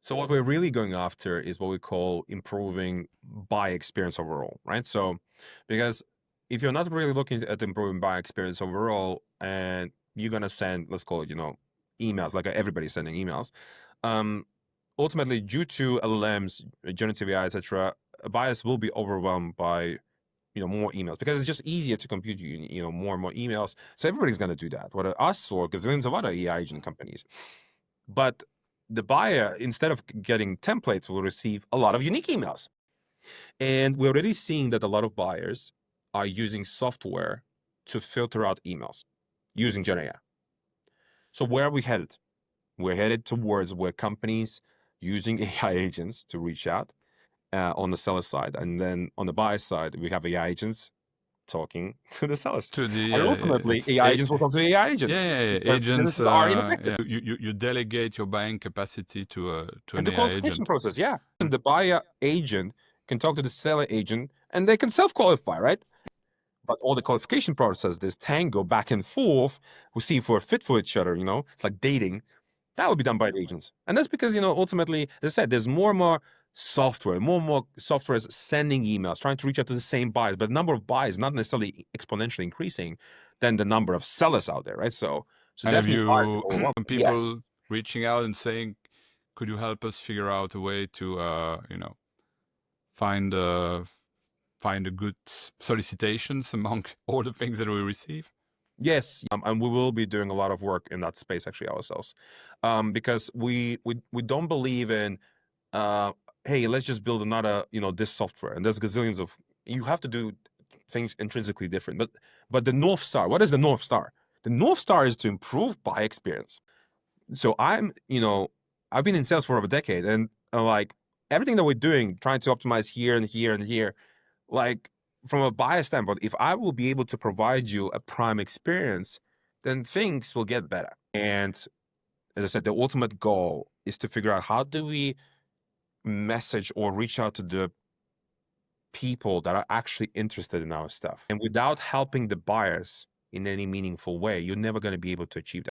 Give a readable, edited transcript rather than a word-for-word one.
So what we're really going after is what we call improving buyer experience overall, right? So because if you're not really looking at improving buyer experience overall and you're going to send, let's call it, emails, like everybody's sending emails, um, ultimately due to LLMs, generative AI, etc., buyers will be overwhelmed by more emails because it's just easier to compute more and more emails. So everybody's going to do that, whether us or gazillions of other AI agent companies. But the buyer, instead of getting templates, will receive a lot of unique emails. And we're already seeing that a lot of buyers are using software to filter out emails using Gen AI. So where are we headed? We're headed towards where companies using AI agents to reach out on the seller side. And then on the buyer side, we have AI agents talking to the sellers. To the And ultimately, AI agents will talk to AI agents because agents. businesses are ineffective. You delegate your buying capacity to And an the AI qualification agent. process, yeah. And the buyer agent can talk to the seller agent and they can self-qualify, right? But all the qualification process, this tango back and forth, we see if we're fit for each other, it's like dating. That would be done by the agents. And that's because, ultimately, as I said, there's more and more software is sending emails, trying to reach out to the same buyers, but the number of buyers not necessarily exponentially increasing than the number of sellers out there, right? So And have definitely buyers you get overwhelmed. Yes. people reaching out and saying, "Could you help us figure out a way to, find find a good solicitations among all the things that we receive?" Yes, and we will be doing a lot of work in that space actually ourselves, because we don't believe in, hey, let's just build another this software, and there's gazillions of. You have to do things intrinsically different, but the North Star. What is the North Star? The North Star is to improve buyer experience. So I've been in sales for over a decade, and like everything that we're doing, trying to optimize here and here and here, like from a buyer standpoint, if I will be able to provide you a prime experience, then things will get better. And as I said, the ultimate goal is to figure out how do we message or reach out to the people that are actually interested in our stuff. And without helping the buyers in any meaningful way, you're never going to be able to achieve that.